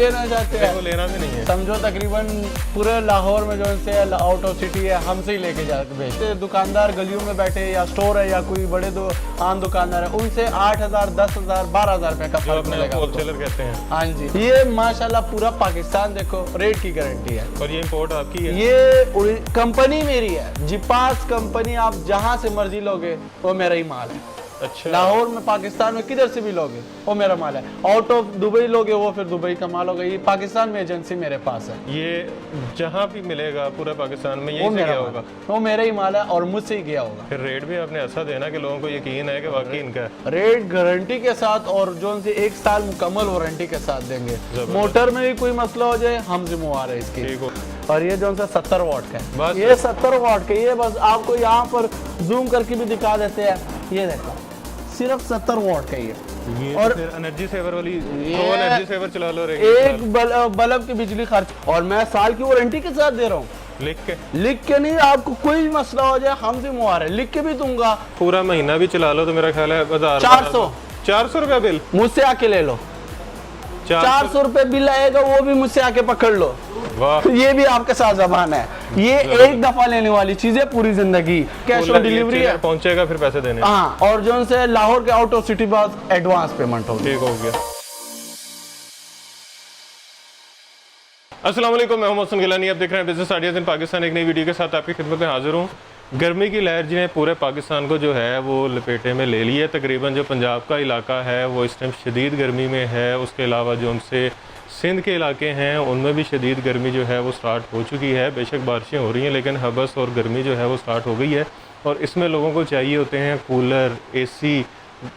लेना चाहते हैं? वो लेना भी नहीं है। समझो तकरीबन पूरे लाहौर में जो से आउट ऑफ सिटी है, हमसे ही लेके जाके भेजते। दुकानदार गलियों में बैठे या स्टोर है या कोई बड़े आम दुकानदार है, उनसे 8,000, 10,000, 12,000 रुपए का फर्क मिलेगा। होलसेलर कहते हैं। हाँ जी, ये माशाल्लाह पूरा पाकिस्तान देखो, रेट की गारंटी है। और ये इंपोर्ट आपकी है? ये कंपनी मेरी है, जिपास कंपनी। आप जहाँ से मर्जी लोगे वो मेरा ही माल है। अच्छा। लाहौर में, पाकिस्तान में किधर से भी लोगे वो मेरा माल है। आउट ऑफ दुबई लोगे वो फिर दुबई का माल होगा। ये पाकिस्तान में एजेंसी मेरे पास है। ये जहाँ भी मिलेगा पूरा पाकिस्तान में यही से गया होगा? वो मेरा ही माल है और मुझसे ही गया होगा। फिर रेट भी आपने ऐसा देना कि लोगों को यकीन है कि वाकई इनका है। रेट गारंटी के साथ और जो से 1 साल मुकम्मल वारंटी के साथ देंगे। मोटर में भी कोई मसला हो जाए हम जिम्मेवार है इसकी। और ये जो 70 वाट का है, ये 70 वाट का, ये बस आपको यहाँ पर जूम करके भी दिखा देते हैं। ये देखो सिर्फ 70 वाट का ये और एनर्जी सेवर वाली, एनर्जी सेवर चला लो। एक बल्ब की बिजली खर्च, और मैं साल की वारंटी के साथ दे रहा हूँ। लिख के नहीं, आपको कोई मसला हो जाए हम जिम्मेवार है, लिख के भी दूंगा। पूरा महीना भी चला लो तो मेरा ख्याल है 400 रुपया बिल मुझसे आके ले लो। 400 रुपए बिल आएगा, वो भी मुझसे आके पकड़ लो। वाह, ये भी आपके साथ जबान है। ये एक दफा लेने वाली चीज है, पूरी जिंदगी कैश ऑन डिलीवरी है। पहुंचेगा फिर पैसे देने। हाँ, और जो से लाहौर के आउट ऑफ सिटी बाद एडवांस पेमेंट होगी। ठीक हो गया। अस्सलाम वालेकुम, मैं मोहम्मद गिलानी। आप देख रहे हैं बिजनेस आइडियाज इन पाकिस्तान। एक नई वीडियो के साथ आपकी खिदमत में हाजिर हूँ। गर्मी की लहर जिन्हें पूरे पाकिस्तान को जो है वो लपेटे में ले ली है। तकरीबन जो पंजाब का इलाका है वो इस टाइम शदीद गर्मी में है। उसके अलावा जो उनसे सिंध के इलाके हैं उनमें भी शदीद गर्मी जो है वो स्टार्ट हो चुकी है। बेशक बारिशें हो रही हैं लेकिन हबस और गर्मी जो है वो स्टार्ट हो गई है। और इसमें लोगों को चाहिए होते हैं कूलर, एसी,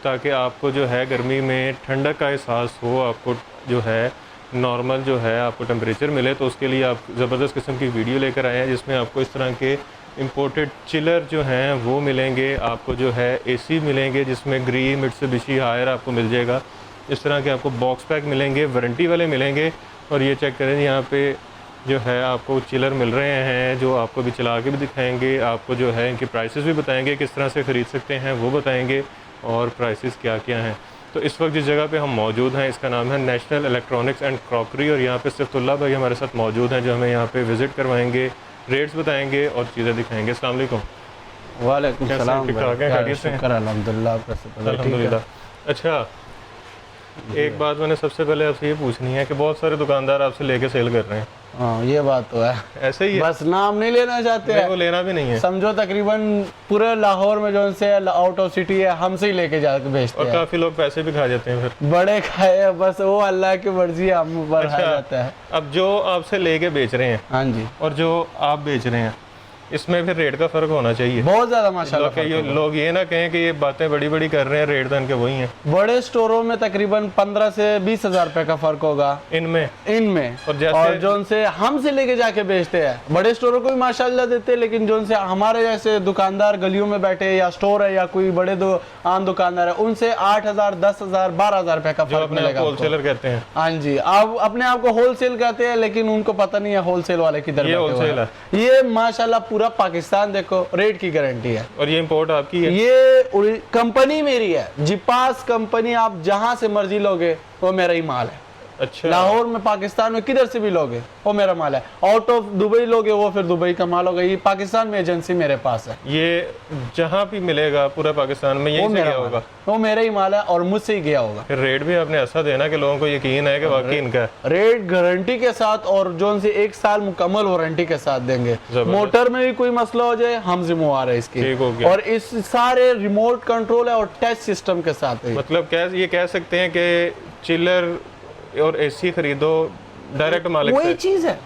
ताकि आपको जो है गर्मी में ठंडक का एहसास हो, आपको जो है नॉर्मल जो है आपको टेम्परेचर मिले। तो उसके लिए आप ज़बरदस्त किस्म की वीडियो लेकर आए हैं जिसमें आपको इस तरह के इंपोर्टेड चिलर जो हैं वो मिलेंगे। आपको जो है एसी मिलेंगे जिसमें ग्री, मित्सुबिशी, हायर आपको मिल जाएगा। इस तरह के आपको बॉक्स पैक मिलेंगे, वारंटी वाले मिलेंगे। और ये चेक करें, यहाँ पे जो है आपको चिलर मिल रहे हैं जो आपको भी चला के भी दिखाएंगे। आपको जो है इनकी प्राइसेस भी बताएंगे, किस तरह से ख़रीद सकते हैं वो बताएंगे, और प्राइसेस क्या क्या हैं। तो इस वक्त जिस जगह पे हम मौजूद हैं इसका नाम है नेशनल इलेक्ट्रॉनिक्स एंड क्रॉकरी। और यहाँ पे सिफ्तुल्लाह भाई हमारे साथ मौजूद हैं जो हमें यहाँ पे विज़िट करवाएंगे, रेट्स बताएंगे और चीज़ें दिखाएंगे। अस्सलाम वालेकुम। वालेकुम सलाम। अल्हम्दुलिल्लाह। अच्छा, एक बात मैंने सबसे पहले आपसे ये पूछनी है कि बहुत सारे दुकानदार आपसे लेके सेल कर रहे हैं। हाँ, ये बात तो है। ऐसे ही है? बस नाम नहीं लेना चाहते हैं। वो लेना भी नहीं है। समझो तकरीबन पूरे लाहौर में जो से आउट ऑफ सिटी है हमसे ही लेके जाके भेजते हैं। और काफी लोग पैसे भी खा जाते हैं फिर। बड़े खाए, बस वो अल्लाह की मर्जी हम ऊपर आ जाता है। अब जो आपसे लेके बेच रहे हैं, हाँ जी, और जो आप बेच रहे हैं, इसमें फिर रेट का फर्क होना चाहिए। बहुत ज्यादा माशाल्लाह। लोग ये ना कहें कि ये बातें बड़ी बड़ी कर रहे हैं, रेट तो वही हैं। बड़े स्टोरों में तकरीबन 15 से 20 हजार रुपए का फर्क होगा इनमें और जो उनसे हमसे लेके जाके बेचते हैं। बड़े स्टोरों को भी माशाल्लाह देते हैं, लेकिन जो उनसे हमारे जैसे दुकानदार गलियों में बैठे या स्टोर है या कोई बड़े आम दुकानदार है, उनसे 8,000, 10,000, 12,000 रुपए का फर्क मिलेगा। होलसेलर कहते हैं। हाँ जी, आप अपने आप को होलसेल कहते हैं लेकिन उनको पता नहीं है होलसेल वाले किधर बैठे हैं। ये माशाल्लाह पूरा पाकिस्तान देखो, रेट की गारंटी है। और ये इंपोर्ट आपकी है? ये कंपनी मेरी है, जिपास कंपनी। आप जहां से मर्जी लोगे वो मेरा ही माल है। अच्छा। लाहौर में, पाकिस्तान में किधर से भी लोगे वो मेरा माल है। आउट ऑफ दुबई लोगे वो फिर दुबई का माल होगा। ये पाकिस्तान में एजेंसी मेरे पास है। ये जहाँ भी मिलेगा पूरा पाकिस्तान में यही से गया होगा? वो मेरा ही माल है और मुझसे ही गया होगा। फिर रेट भी आपने ऐसा देना कि लोगों को यकीन है कि वाकई इनका है। रेट गारंटी के साथ और जो से 1 साल मुकम्मल वारंटी के साथ देंगे। मोटर में भी कोई मसला हो जाए हम जिम्मेवार है इसकी। और इस सारे रिमोट कंट्रोल है और टच सिस्टम के साथ है। मतलब ये कह सकते हैं कि चिलर और एसी खरीदो डायरेक्ट मालिक से। वही चीज है,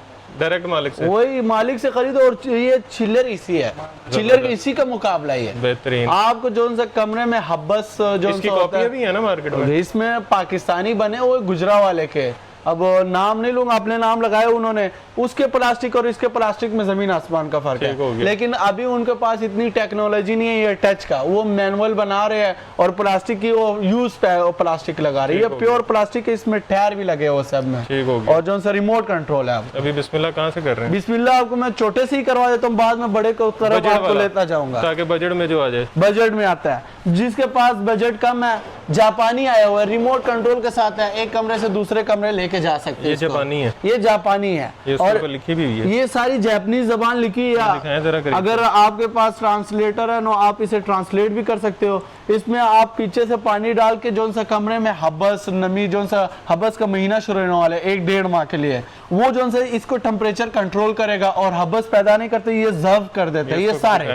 डायरेक्ट मालिक से, वही मालिक से खरीदो। और ये चिल्लर इसी है, चिल्लर इसी का मुकाबला ही है। बेहतरीन। आपको जो सा कमरे में हब्बस जो इसकी कॉपियां भी है ना मार्केट में? इसमें पाकिस्तानी बने वो गुजरा वाले के, अब नाम नहीं लूंगा, अपने नाम लगाए उन्होंने। उसके प्लास्टिक और इसके प्लास्टिक में जमीन आसमान का फर्क है। लेकिन अभी उनके पास इतनी टेक्नोलॉजी नहीं है ये टच का, वो मैनुअल बना रहे हैं और प्लास्टिक की वो यूज प्लास्टिक लगा रही है। प्योर प्लास्टिक, इसमें टायर भी लगे वो सब में। और जो सा रिमोट कंट्रोल है। अभी बिस्मिल्लाह कहाँ से कर रहे हैं? बिस्मिल्लाह आपको मैं छोटे से ही करवा देता हूँ, बाद में बड़े को तरफ आपको लेता जाऊंगा ताकि बजट में जो आ जाए। बजट में आता है। जिसके पास बजट कम है, जापानी आया हुआ है, रिमोट कंट्रोल के साथ है, एक कमरे से दूसरे कमरे लेके जा सकते हैं। ये जापानी है, ये जापानी है ये और लिखी भी हुई है, ये सारी जापानीज जबान लिखी है। अगर आपके पास ट्रांसलेटर है ना, आप इसे ट्रांसलेट भी कर सकते हो। इसमें आप पीछे से पानी डाल के जो सा कमरे में हबस नमी, जो सा हबस का महीना शुरू होने वाला है 1-1.5 माह के लिए, वो जो सा इसको टेम्परेचर कंट्रोल करेगा और हबस पैदा नहीं करते, ये जर्व कर देते हैं। ये सारे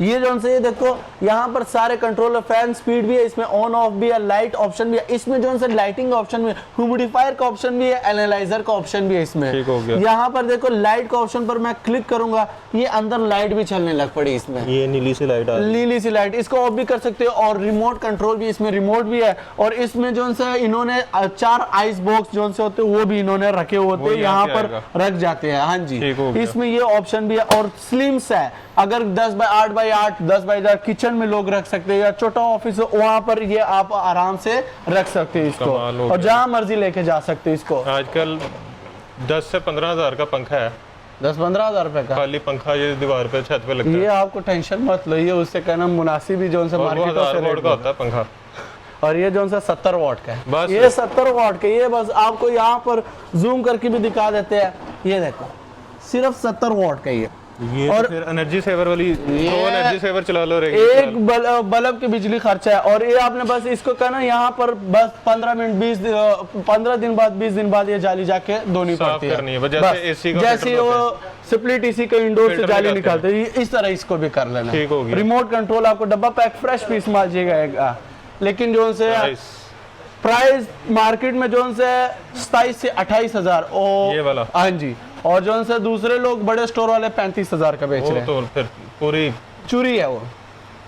ये जो सा, ये देखो यहाँ पर सारे कंट्रोल, फैन स्पीड भी है, इसमें ऑन ऑफ भी है, लाइट ऑप्शन भी है, इसमें जो सा लाइटिंग ऑप्शन भी है, ह्यूमिडिफायर का ऑप्शन भी है, एनालाइजर का ऑप्शन भी है इसमें। यहाँ पर देखो लाइट का ऑप्शन पर मैं क्लिक करूंगा, ये अंदर लाइट भी चलने लग पड़ी इसमें, ये नीली सी लाइट, नीली सी लाइट, इसको ऑफ भी कर सकते हो। और रिमोट कंट्रोल भी, इसमें रिमोट भी है। और इसमें जो सा इन्होंने 4 आइस बॉक्स जो से होते हैं वो भी इन्होंने रखे होते हैं, यहाँ पर रख जाते हैं। हाँ जी, इसमें ये ऑप्शन भी है। और स्लिम्स है, अगर 10x8x8 10x10 किचन में लोग रख सकते हैं, या छोटा ऑफिस हो वहां पर ये आप आराम से रख सकते हैं इसको, और जहां मर्जी लेके जा सकते हैं इसको। आजकल 10 से 15 हज़ार का पंखा है, 10-15 हज़ार रुपए का खाली पंखा, ये दीवार पे छत पे लगता है। ये आपको टेंशन मत लो, ये उससे कहना मुनासिब ही जो से मार्केटों से रेट का होता है पंखा। और ये जो सा 70 वाट का है, ये 70 वाट का, ये बस आपको यहाँ पर जूम करके भी दिखा देते हैं। ये देखो सिर्फ 70 वाट का ये और फिर एनर्जी सेवर वाली, एनर्जी सेवर चला लो, एक बल्ब की बिजली खर्चा है। और ये आपने बस इसको कहना यहाँ पर बस 15 दिन बाद 20 दिन बाद ये जाली जाके धोनी पड़ती है, जैसे वो स्प्लिट इसी का इंडोर से जाली निकालते हैं, इस तरह इसको भी कर लेना। रिमोट कंट्रोल आपको डब्बा पैक फ्रेश पीस माल जाएगा। लेकिन जो से प्राइस मार्केट में जो से 27 से 28 हज़ार, ये वाला, हाँ जी। और जो से दूसरे लोग बड़े स्टोर वाले 35 हज़ार का बेच रहे हैं, तो फिर पूरी चूरी है वो।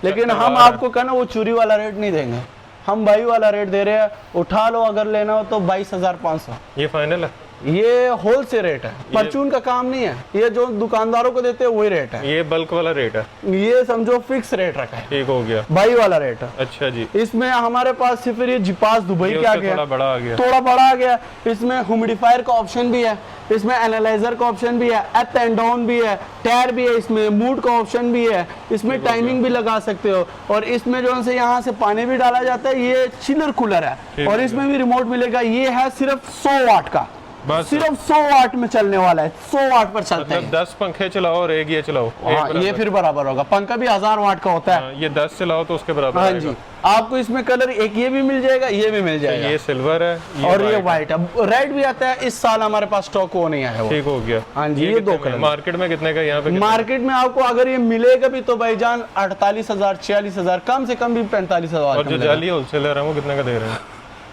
लेकिन हम आपको कहना वो चूरी वाला रेट नहीं देंगे, हम भाई वाला रेट दे रहे हैं। उठा लो, अगर लेना हो तो 22,500। ये फाइनल है, ये होल से रेट है, परचून का काम नहीं है, ये जो दुकानदारों को देते हैं वही रेट है। ये बल्क वाला रेट है, ये समझो फिक्स रेट रखा है। ठीक हो गया, भाई वाला रेट है। अच्छा जी। इसमें हमारे पास सिर्फ ये जिपास दुबई के आ गया, थोड़ा बड़ा आ गया, थोड़ा बड़ा आ गया। इसमें ह्यूमिडिफायर का ऑप्शन भी है, इसमें एनालाइजर का ऑप्शन भी है, अप एंड डाउन भी है, टायर भी है, इसमें मूड का ऑप्शन भी है, इसमें टाइमिंग भी लगा सकते हो। और इसमें जो है यहाँ से पानी भी डाला जाता है, ये चिलर कूलर है। और इसमें भी रिमोट मिलेगा। ये है सिर्फ 100 वाट का, सिर्फ 100 वाट में चलने वाला है, 100 वाट पर चलता है। 10 पंखे चलाओ और एक ये चलाओ, ये फिर बराबर होगा। पंखा भी 1000 वाट का होता है, ये 10 चलाओ तो उसके बराबर। हाँ जी। आपको इसमें कलर एक ये भी मिल जाएगा, ये भी मिल जाएगा। ये सिल्वर है, और ये व्हाइट है, रेड भी आता है। इस साल हमारे पास स्टॉक वो नहीं आया। ठीक हो गया, हाँ जी। ये 2 कलर मार्केट में कितने का? यहाँ पे मार्केट में आपको अगर ये मिलेगा भी तो भाईजान 48,000 46,000, कम से कम भी 45,000। और जो जाली होलसेलर है वो कितने का दे रहे हैं?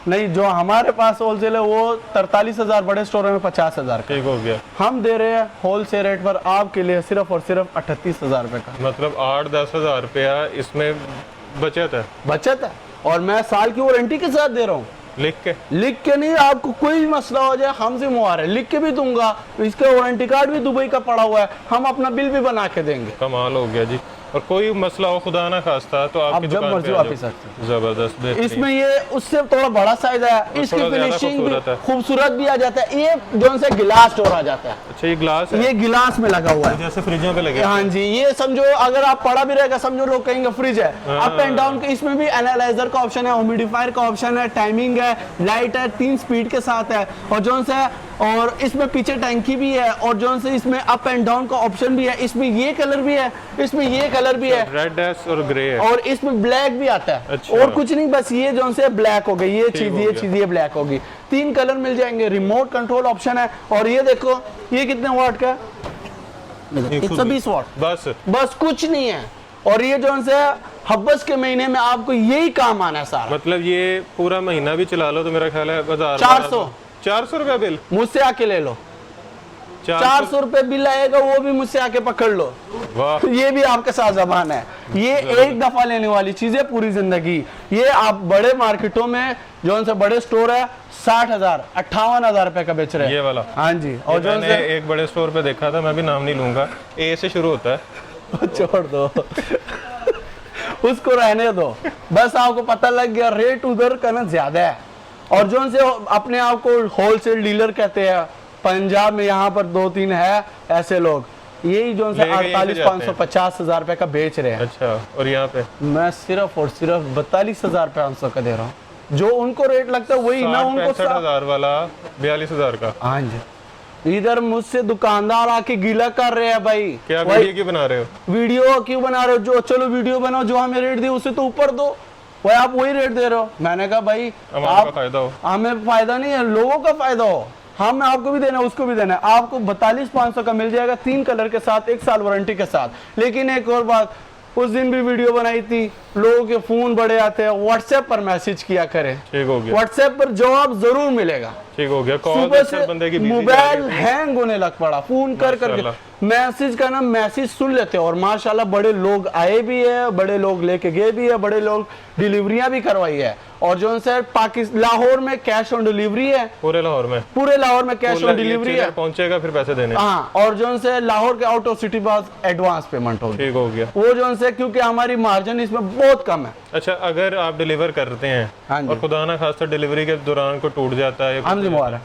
नहीं, जो हमारे पास होलसेल है वो 43,000, बड़े स्टोर में 50,000। ठीक हो गया। हम दे रहे हैं होलसेल रेट पर आपके लिए सिर्फ और सिर्फ 38,000 रुपए का। मतलब 8-10 हज़ार रुपया इसमें बचत है। और मैं साल की वारंटी के साथ दे रहा हूँ। लिख के नहीं, आपको कोई भी मसला हो जाए हमसे मुआर है, लिख के भी दूंगा। इसका वारंटी कार्ड भी दुबई का पड़ा हुआ है, हम अपना बिल भी बना के देंगे। कमाल हो गया जी। और कोई मसला हो खुदा ना खास्ता तो आप जब मर्जी वापस सकते हैं। जबरदस्त। इसमें ये उससे थोड़ा बड़ा साइज है, इसकी फिनिशिंग खूबसूरत भी आ जाता है। ये जो से गिलास स्टोर आ जाता है। अच्छा, ये ग्लास है, ये गिलास में लगा हुआ है, जैसे फ्रिजों पे लगे। हाँ जी। ये समझो अगर आप पड़ा भी रहेगा, समझो लोग कहेंगे फ्रिज है। अप एंड डाउन के इसमें भी एनालाइजर का ऑप्शन है, ह्यूमिडिफायर का ऑप्शन है, टाइमिंग है, लाइट है, 3 स्पीड के साथ है। और जो से और इसमें पीछे टंकी भी है। और जो से इसमें अप एंड डाउन का ऑप्शन भी है। इसमें ये कलर भी है, इसमें ये कलर भी है, रेड और ग्रे है। और इसमें ब्लैक भी आता है। अच्छा। और कुछ नहीं, बस ये जो से ब्लैक हो गई, ये चीज ये ब्लैक होगी। 3 कलर मिल जाएंगे। रिमोट कंट्रोल ऑप्शन है। और ये देखो ये कितने वाट का? 120 वाट। बस कुछ नहीं है। और ये जो से हब्बस के महीने में आपको यही काम आना है सारा। मतलब ये पूरा महीना भी चला लो तो मेरा ख्याल है 400 रुपया बिल मुझसे आके ले लो। 400 रुपए बिल आएगा, वो भी मुझसे आके पकड़ लो। वाह। ये भी आपके साथ जबान है। ये एक दफा लेने वाली चीज है पूरी जिंदगी। ये आप बड़े मार्केटों में जो से बड़े स्टोर है 60,000 58,000 रुपए का बेच रहे हैं, ये वाला। हाँ जी। और जो मैंने एक बड़े स्टोर पे देखा था, मैं भी नाम नहीं लूंगा, ए से शुरू होता है। छोड़ दो उसको रहने दो। बस आपको पता लग गया रेट उधर का ना ज्यादा है। और जो से अपने आप को होलसेल डीलर कहते हैं, पंजाब में यहाँ पर 2-3 है ऐसे लोग, यही जो से लेके यहीं से 48,550,000 रुपए का बेच रहे हैं। अच्छा, और यहाँ पे मैं सिर्फ और सिर्फ 42,500 का दे रहा हूँ। जो उनको रेट लगता है वही मैं उनको 65,000 वाला 42,000 का। हाँ जी, इधर मुझसे दुकानदार आके गीला कर रहे हैं भाई। क्या वीडियो क्यों बना रहे हो? वीडियो क्यों बना रहे हो? जो चलो वीडियो बनाओ, जो हमें रेट दिए उससे तो ऊपर दो, भाई आप वही रेट दे रहे हो। मैंने कहा भाई आपका फायदा हो, हमें फायदा नहीं है, लोगों का फायदा हो। हम आपको भी देना है, उसको भी देना है। आपको 42,500 का मिल जाएगा 3 कलर के साथ, 1 साल वारंटी के साथ। लेकिन एक और बात, उस दिन भी वीडियो बनाई थी, लोगों के फोन बड़े आते हैं, व्हाट्सएप पर मैसेज किया करें। ठीक हो गया, व्हाट्सएप पर जवाब जरूर मिलेगा। ठीक हो गया। कॉल सुबह से बंदे की मोबाइल हैंग होने लग पड़ा, फोन कर करके मैसेज का ना मैसेज सुन लेते हैं। और माशाल्लाह बड़े लोग आए भी है, बड़े लोग लेके गए भी है, बड़े लोग डिलीवरियां भी करवाई है। और जो है पाकिस्तान लाहौर में कैश ऑन डिलीवरी है, पूरे लाहौर में कैश ऑन डिलीवरी है, पहुंचेगा फिर पैसे देने। हाँ, और जो है लाहौर के आउट ऑफ सिटी बाद एडवांस पेमेंट होगी। ठीक हो गया। वो जो है क्योंकि हमारी मार्जिन इसमें बहुत कम है। अच्छा, अगर आप डिलीवर करते हैं हाँ जी, और खुदा ना खास्ता डिलीवरी के दौरान को टूट जाता है, हम जिम्मेवार है,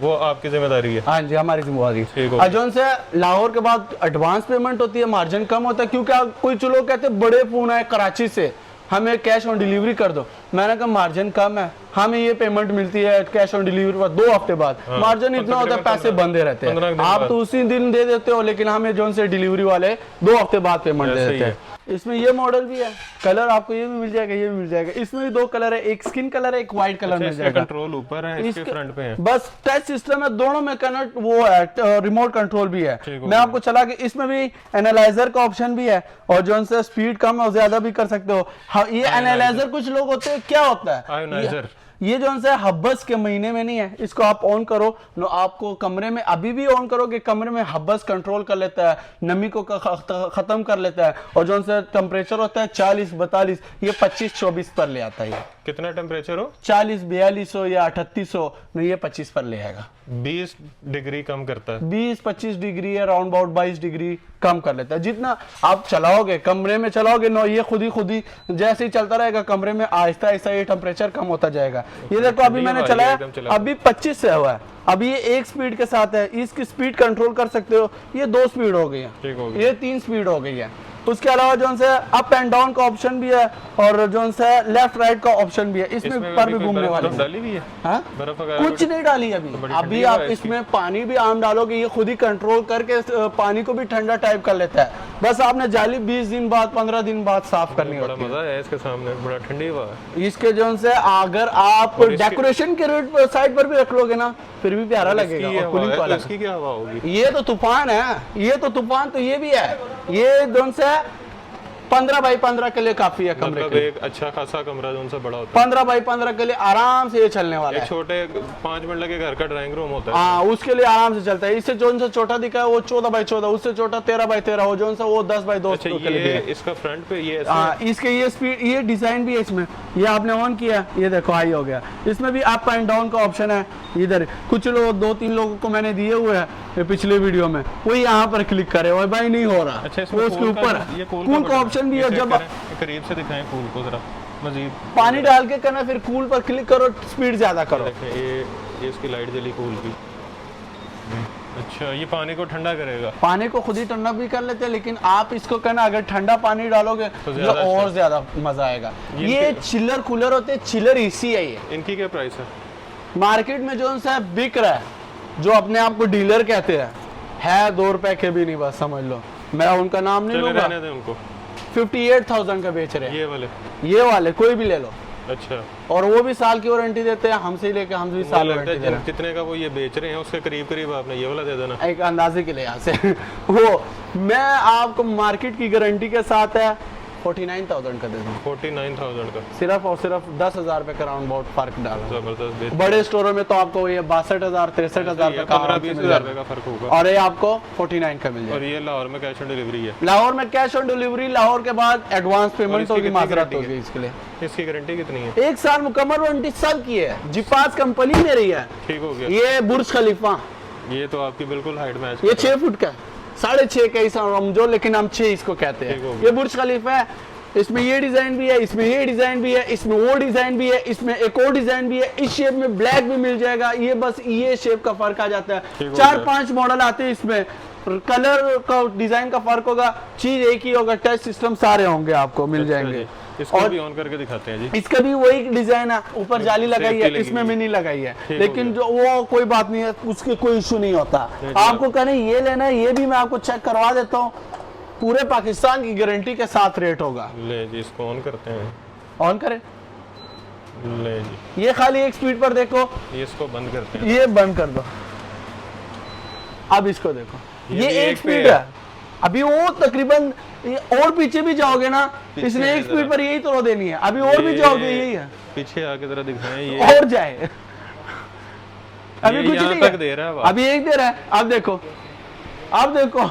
वो आपकी जिम्मेदारी है। हाँ जी, हमारी जिम्मेवारी ठीक है। जो से लाहौर के बाद एडवांस पेमेंट होती है, मार्जिन कम होता है। क्योंकि कुछ लोग कहते हैं बड़े फोन आए कराची से, हमें कैश ऑन डिलीवरी कर दो। मैंने कहा मार्जिन कम है, हमें ये पेमेंट मिलती है कैश ऑन डिलीवरी पर 2 हफ्ते बाद। मार्जिन इतना होता है, पैसे बंदे रहते हैं। आप तो उसी दिन दे देते हो, लेकिन हमें जो से डिलीवरी वाले 2 हफ्ते बाद पेमेंट दे देते हैं। इसमें ये मॉडल भी है, कलर आपको ये भी मिल जाएगा, ये भी मिल जाएगा। इसमें भी 2 कलर है, एक स्किन कलर है, एक व्हाइट कलर मिल जाएगा। कंट्रोल ऊपर है, इसके फ्रंट पे है। बस टच सिस्टम है, दोनों में कनेक्ट वो है, रिमोट कंट्रोल भी है। मैं आपको चला के इसमें भी एनालाइजर का ऑप्शन भी है, और जो से स्पीड कम और ज्यादा भी कर सकते हो। ये एनालाइजर कुछ लोग होते हैं, क्या होता है आयोनाइजर, ये जो है हब्बस के महीने में नहीं है। इसको आप ऑन करो, आपको कमरे में अभी भी ऑन करोगे, कमरे में हब्बस कंट्रोल कर लेता है, नमी को खत्म कर लेता है। और जो है टेम्परेचर होता है 40, 42, ये 25, 24 पर ले आता है। कितना टेम्परेचर हो? 40, 42 हो या 38 हो, ये 25 पर ले आएगा। 20 डिग्री कम करता है, 20-25 डिग्री है, राउंड अबाउट 22 डिग्री कम कर लेता है। जितना आप चलाओगे, कमरे में चलाओगे नो, ये खुद ही जैसे ही चलता रहेगा कमरे में, आहिस्ता आहिस्ता ये टेम्परेचर कम होता जाएगा। ये देखो अभी मैंने चलाया, अभी 25 से हुआ है। अभी ये 1 स्पीड के साथ है, इसकी स्पीड कंट्रोल कर सकते हो। ये 2 स्पीड हो गई है, ये 3 स्पीड हो गई है। उसके अलावा जो है अप एंड डाउन का ऑप्शन भी है, और जो है लेफ्ट राइट का ऑप्शन भी है। इसमें पर भी घूमने वाली डाली भी है। हाँ? बर्फ कुछ नहीं डाली अभी आप इसमें पानी भी आम डालोगे, ये खुद ही कंट्रोल करके पानी को भी ठंडा टाइप कर लेता है। बस आपने जाली 20 दिन बाद, 15 दिन बाद साफ करनी होती है। बड़ा मजा है इसके सामने, बड़ा ठंडी हवा है इसके जो से। अगर आप डेकोरेशन के साइड पर भी रख लोगे ना, फिर भी प्यारा लगेगा। इसकी क्या हवा होगी? ये तो तूफान है, ये तो तूफान, तो ये भी है। ये जो से 15 बाई 15 के लिए काफी है कमरे के लिए। एक अच्छा खासा कमरा जो बड़ा होता है, 15 बाई 15 के लिए आराम से ये चलने वाला है। छोटे 5 मिनट लगे घर का ड्राइंग रूम होता है, हाँ, उसके लिए आराम से चलता है। इससे जो सा छोटा दिखा है वो 14 बाई 14, उससे छोटा 13 बाई 13 हो, जो सा वो 10 बाई 2 के लिए। इसका फ्रंट पे ये हाँ, इसके ये स्पीड, ये डिजाइन भी है इसमें। ये आपने ऑन किया, ये देखो हाई हो गया। इसमें भी अप एंड डाउन का ऑप्शन है। इधर कुछ लोग 2-3 लोगों को मैंने दिए हुए हैं पिछले वीडियो में, वो यहाँ पर क्लिक करे और भाई नहीं हो रहा। अच्छा, वो उसके ऊपर कूल का ऑप्शन भी है। जब करीब से दिखाएं कूल को जरा, मजीद पानी डाल के करना, फिर कूल पर क्लिक करो, स्पीड ज्यादा करो। ये इसकी लाइट जली कूल की। अच्छा, ये पानी को ठंडा करेगा? पानी को खुद ही ठंडा भी कर लेते हैं, लेकिन आप इसको करना, अगर ठंडा पानी डालोगे तो और ज्यादा मजा आएगा। ये चिलर कूलर होते हैं, चिलर एसी है। ये इनकी क्या प्राइस है? मार्केट में जो सा बिक रहा है, जो अपने आप को डीलर कहते हैं, है 2 रुपए के भी नहीं, बस समझ लो। मैं उनका नाम नहीं लूंगा। उनको 58,000 का बेच रहे हैं। ये वाले कोई भी ले लो। अच्छा, और वो भी साल की वारंटी देते हैं, हमसे ही लेके हम भी साल वारंटी दे रहे हैं। कितने का वो ये बेच रहे हैं, उसके करीब करीब आपने ये वाला दे देना, एक अंदाजे के लिए यहाँ से। वो मैं आपको मार्केट की गारंटी के साथ है 49,000 का दे दूँ। 49,000 का, सिर्फ और सिर्फ 10,000 रुपए का राउंड अबाउट फर्क डाला। जबरदस्त। बड़े स्टोरों में तो आपको ये 62,000, 63,000 का 15-20,000 का फर्क होगा, और ये आपको 49 का मिल जाएगा। और ये लाहौर में कैश ऑन डिलीवरी है? लाहौर में कैश ऑन डिलीवरी, लाहौर के बाद एडवांस पेमेंट होगी, माजरत होगी इसके लिए। इसकी गारंटी कितनी है? 1 साल मुकम्मल वारंटी सब की है। जिपास कंपनी मेरी है। ठीक हो गया। ये बुर्ज खलीफा, ये तो आपकी बिल्कुल हाइट मैच। ये 6 फुट का, 6.5 का समझो, लेकिन हम 6 इसको कहते हैं। ये बुर्ज खलीफा है। इसमें ये डिजाइन भी है, इसमें ये डिजाइन भी है, इसमें वो डिजाइन भी है, इसमें एक और डिजाइन भी है। इस शेप में ब्लैक भी मिल जाएगा। ये बस ये शेप का फर्क आ जाता है। 4-5 मॉडल आते हैं इसमें। कलर का डिजाइन का फर्क होगा, चीज एक ही होगा, टच सिस्टम सारे होंगे आपको मिल जाएंगे। इसको भी ऑन करके दिखाते हैं जी। इसका भी वही डिजाइन है, ऊपर जाली लगाई है, इसमें भी नहीं लगाई है, लेकिन जो वो कोई बात नहीं है, उसके कोई इशू नहीं होता। आपको कहने ये लेना है, ये भी मैं आपको चेक करवा देता हूँ, पूरे पाकिस्तान की गारंटी के साथ रेट होगा। ले जी, इसको ऑन करते हैं, ऑन करें। ले जी, ये खाली एक स्पीड पर देखो, ये इसको बंद करते हैं, ये बंद कर दो। अब इसको देखो, ये भी एक एक स्पीड पे है। अभी वो तकरीबन और पीछे भी जाओगे ना, इसने एक स्पीड पर यही तो देनी है, अभी और भी जाओगे यही है, पीछे आके जरा दिखाएं, ये और जाए। अभी कुछ नहीं तक दे रहा है, अभी एक दे रहा है। अब देखो, अब देखो,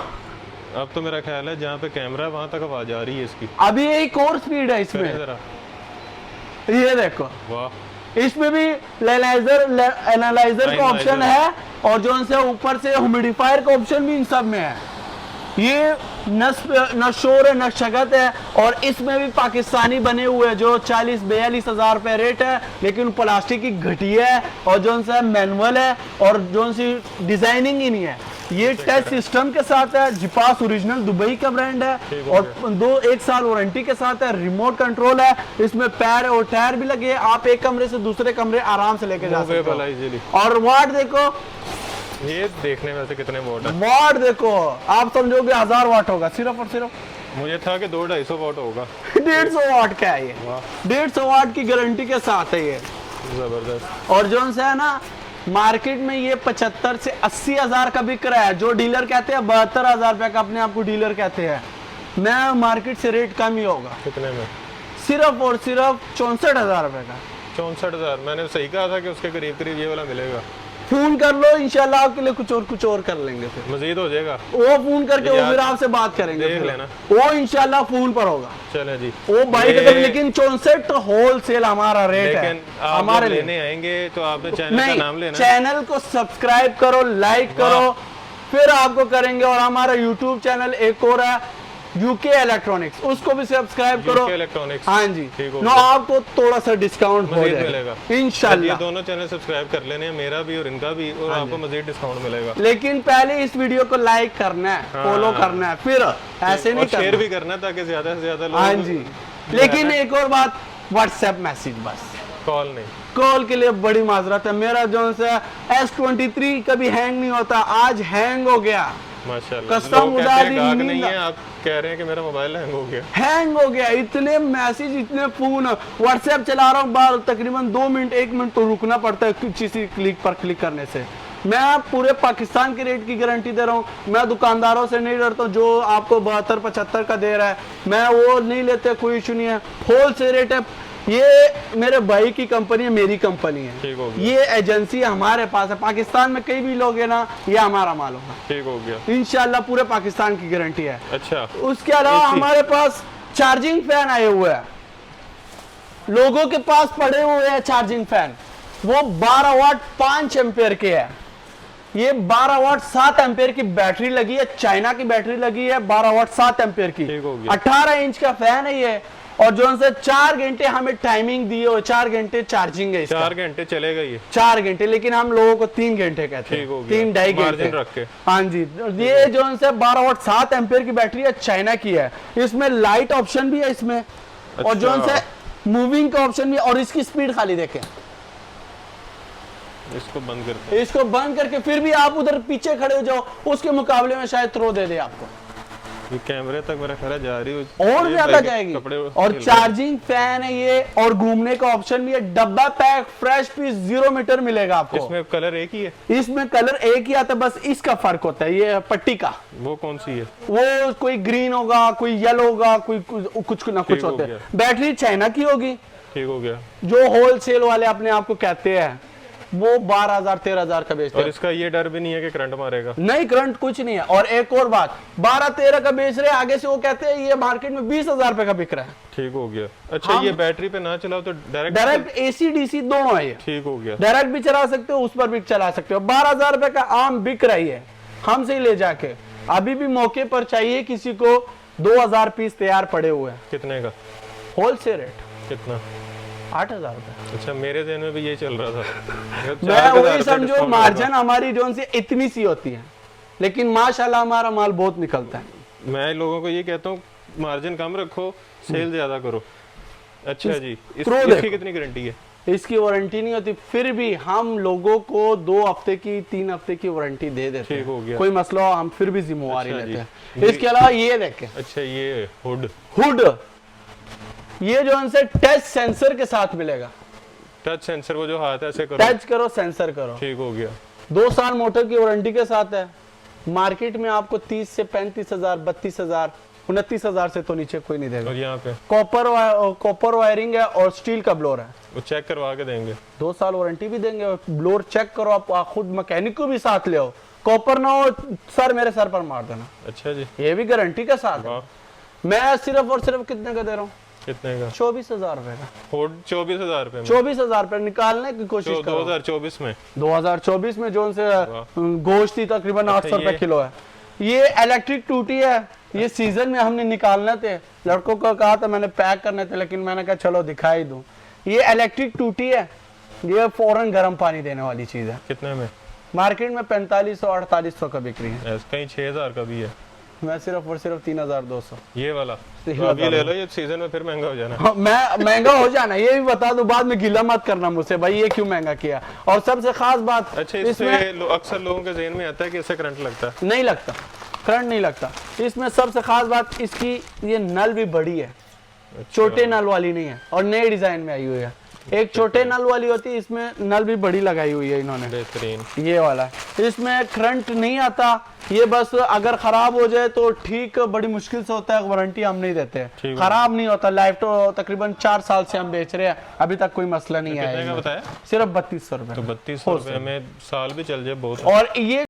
अब तो मेरा ख्याल है जहाँ पे कैमरा है वहां तक आवाज आ रही है इसकी। अभी एक और स्पीड है इसमें, जरा ये देखो, वाह, इसमें भी एनालाइजर का ऑप्शन है, और जो उनसे ऊपर से ह्यूमिडिफायर का ऑप्शन भी इन सब में है। ये न शोर है न शकत है, और इसमें भी पाकिस्तानी बने हुए हैं, जो 40-42 हज़ार रुपए रेट है, लेकिन प्लास्टिक की घटिया है, और जो उनसे मैनुअल है, और जो उनसी डिजाइनिंग ही नहीं है। ये टच सिस्टम के साथ है, जिपास ओरिजिनल दुबई का ब्रांड है, और 1 साल वारंटी के साथ है, रिमोट कंट्रोल है, इसमें पैर और टायर भी लगे हैं, आप एक कमरे से दूसरे कमरे आराम से लेके जा सकते हो। और वाट देखो, ये देखने में से कितने वोट है, वाट देखो, आप समझोगे 1000 वाट होगा सिर्फ और सिर्फ। मुझे था कि 200-250 वोट होगा। 150 वाट का है ये, 150 वाट की गारंटी के साथ है ये, जबरदस्त। और जो है ना, मार्केट में ये 75 से 80 हज़ार का बिक रहा है, जो डीलर कहते हैं 72,000 रुपए का अपने आप को डीलर कहते हैं। मैं मार्केट से रेट कम ही होगा। कितने में? सिर्फ और सिर्फ 64,000 रुपए का। 64,000? मैंने सही कहा था कि उसके करीब करीब ये वाला मिलेगा। फोन कर लो, इंशाल्लाह आपके लिए कुछ और कर लेंगे, फिर मजीद हो जाएगा। वो फोन करके वो फिर आपसे बात करेंगे, देख लेना, वो इंशाल्लाह फोन पर होगा। चले जी, वो भाई का, लेकिन 64 होलसेल हमारा रेट है। हमारे लेने आएंगे तो आपने चैनल का नाम लेना, चैनल को सब्सक्राइब करो, लाइक करो, फिर आपको करेंगे। और हमारा यूट्यूब चैनल एक और है, यूके इलेक्ट्रॉनिक्स, उसको भी सब्सक्राइब करो। इलेक्ट्रॉनिक्स, हाँ जी, नो आपको थोड़ा सा डिस्काउंट हो मिलेगा इंशाल्लाह। ये दोनों चैनल सब्सक्राइब कर लेने हैं, मेरा भी और इनका भी, और आपको मजीद डिस्काउंट मिलेगा। लेकिन पहले इस वीडियो को लाइक करना है, फॉलो करना है, फिर ऐसे नहीं करना, शेयर भी करना है ताकि ज्यादा से ज्यादा लोग। हाँ जी, लेकिन एक और बात, व्हाट्सएप मैसेज बस, कॉल नहीं। कॉल के लिए बड़ी माजरत है। मेरा जो है S23 कभी हैंग नहीं होता, आज हैंग हो गया माशाल्लाह। कस्टम उड़ा दी, नहीं है, आप कह रहे हैं कि मेरा मोबाइल हैंग हो गया। हैंग हो गया, इतने मैसेज, इतने फोन, व्हाट्सएप चला रहा हूँ बार, तकरीबन 2 मिनट 1 मिनट तो रुकना पड़ता है किसी क्लिक पर क्लिक करने से। मैं पूरे पाकिस्तान के रेट की गारंटी दे रहा हूँ, मैं दुकानदारों से नहीं डरता हूँ, जो आपको 72-75 का दे रहा है मैं वो नहीं लेते, कोई इशू नहीं है, होलसेल रेट है। ये मेरे भाई की कंपनी है, मेरी कंपनी है, ये एजेंसी हमारे पास है, पाकिस्तान में कहीं भी लोग है ना, ये हमारा माल होगा। ठीक हो गया, इंशाल्लाह पूरे पाकिस्तान की गारंटी है। अच्छा, उसके अलावा हमारे पास चार्जिंग फैन आए हुए हैं, लोगों के पास पड़े हुए हैं चार्जिंग फैन, वो 12 वाट 5 एम्पेयर के है। ये 12 वाट 7 एम्पेयर की बैटरी लगी है, चाइना की बैटरी लगी है, 12 वाट 7 एम्पेयर की, 18 इंच का फैन है ये, और जो से 4 घंटे हमें टाइमिंग दी है, 4 घंटे चार्जिंग है, 4 घंटे चलेगा ये, 4 घंटे, लेकिन हम लोगों को 3 घंटे कहते हैं, 3-2.5 घंटे रख के। हाँ जी, ये जो से 12 वाट 7 एम्पेयर की बैटरी है, चाइना की है, इसमें लाइट ऑप्शन भी है इसमें, अच्छा। और जो से मूविंग का ऑप्शन भी, और इसकी स्पीड खाली देखें, इसको बंद करके, इसको बंद करके फिर भी आप उधर पीछे खड़े हो जाओ, उसके मुकाबले में शायद थ्रो दे दे आपको, ये कैमरे तक मेरा ख्याल जा रही है, और ज्यादा जाएगी। और चार्जिंग फैन है ये, और घूमने का ऑप्शन भी है, डब्बा पैक फ्रेश पीस 0 मीटर मिलेगा आपको। इसमें कलर एक ही है? इसमें कलर एक ही आता है, बस इसका फर्क होता है ये पट्टी का। वो कौन सी है? वो कोई ग्रीन होगा, कोई येलो होगा, कोई कुछ ना कुछ होते हैं। बैटरी चाइना की होगी। ठीक हो गया। जो होलसेल वाले अपने आप को कहते हैं वो 12,000-13,000 का बेचते हैं। और इसका ये डर भी नहीं है कि करंट मारेगा? नहीं, करंट कुछ नहीं है। और एक और बात, 12-13 का बेच रहे हैं, आगे से वो कहते हैं ये मार्केट में 20,000 रुपए का बिक रहा है। ठीक हो गया। अच्छा, ये बैटरी पे ना चलाओ तो डायरेक्ट AC DC दोनों है ये। ठीक हो गया। डायरेक्ट भी चला सकते हो, उस पर भी चला सकते हो। 12,000 रुपए का आम बिक रही है हमसे ही ले जाके। अभी भी मौके पर चाहिए किसी को, 2,000 पीस तैयार पड़े हुए हैं। कितने का होलसेल रेट? कितना? 8,000 रुपए। अच्छा, मेरे ज़हन में भी ये चल रहा था। मैं वही समझो, मार्जिन हमारी जो सी इतनी सी होती है, लेकिन माशाल्लाह हमारा माल बहुत निकलता है। मैं लोगों को ये कहता हूँ मार्जिन कम रखो, सेल ज्यादा करो। अच्छा जी, इसकी कितनी गारंटी है? इसकी वारंटी नहीं होती, फिर भी हम लोगों को 2 हफ्ते की 3 हफ्ते की वारंटी दे देते ठीक हो हैं। गया। कोई मसला हो हम फिर भी जिम्मेवारी अच्छा लेते हैं। इसके अलावा ये देखें, अच्छा ये हुड ये जो इनसे टच सेंसर के साथ मिलेगा। टच सेंसर, वो जो हाथ ऐसे करो, टच करो सेंसर करो, ठीक हो गया। 2 साल मोटर की वारंटी के साथ है। मार्केट में आपको 30 से 35,000, 32,000, 29,000 से तो नीचे कोई नहीं देगा। और यहाँ पे कॉपर वायरिंग है और स्टील का ब्लोर है। वो चेक करवा के देंगे, 2 साल वारंटी भी देंगे और ब्लोर चेक करो आप खुद मैकेनिक को भी साथ ले आओ। कॉपर ना हो सर मेरे सर पर मार देना। अच्छा जी, ये भी गारंटी के साथ है। मैं सिर्फ और सिर्फ कितने का दे रहा हूँ? कितने का? 24,000 रुपए का। हुड 24,000 रुपए में? 24,000 रुपए निकालने की कोशिश करो। 2024 में? 2024 में जो उनसे गोश्त थी तकरीबन 800 रुपए किलो है। ये इलेक्ट्रिक टूटी है, ये सीजन में हमने निकालना थे, लड़कों को कहा था मैंने पैक करने थे, लेकिन मैंने कहा चलो दिखाई दूं। ये इलेक्ट्रिक टूटी है, ये फौरन गर्म पानी देने वाली चीज है। कितने में? मार्केट में 4500-4800 का बिक्री है, कहीं 6,000 का भी है। मैं सिर्फ और सिर्फ 3,200। ये वाला तो अभी ले लो, ये सीजन में फिर महंगा हो जाना। मैं महंगा हो जाना, ये भी बता दो, बाद में गिला मत करना मुझसे भाई ये क्यों महंगा किया। और सबसे खास बात, अच्छा इसमें अक्सर लोगों के ज़हन में आता है कि इससे करंट लगता है। नहीं लगता, करंट नहीं लगता। इसमें सबसे खास बात इसकी ये नल भी बड़ी है। अच्छा। छोटे नल वाली नहीं है और नए डिजाइन में आई हुई है। एक छोटे नल वाली होती है, इसमें नल भी बड़ी लगाई हुई है इन्होंने, बेहतरीन। ये वाला इसमें करंट नहीं आता। ये बस अगर खराब हो जाए तो ठीक, बड़ी मुश्किल से होता है, वारंटी हम नहीं देते। खराब नहीं होता, लाइफ तो तकरीबन 4 साल से हम बेच रहे हैं, अभी तक कोई मसला नहीं आया। बताया सिर्फ 3200 रुपए। तो 3200 रुपए में साल भी चल जाए बहुत। और ये